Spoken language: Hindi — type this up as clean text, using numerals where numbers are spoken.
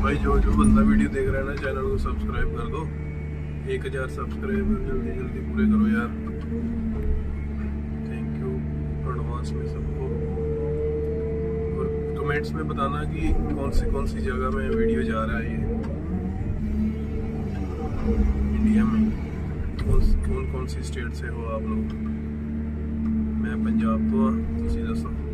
भाई जो जो बंदा वीडियो देख रहा है ना, चैनल को सब्सक्राइब कर दो। 1000 सब्सक्राइबर जल्दी जल्दी पूरे करो यार। थैंक यू एडवांस में सबको। और कमेंट्स में बताना कि कौन सी जगह में वीडियो जा रहा है ये इंडिया में। कौन सी स्टेट से हो आप लोग? मैं पंजाब तो हाँ, तुसी दसो।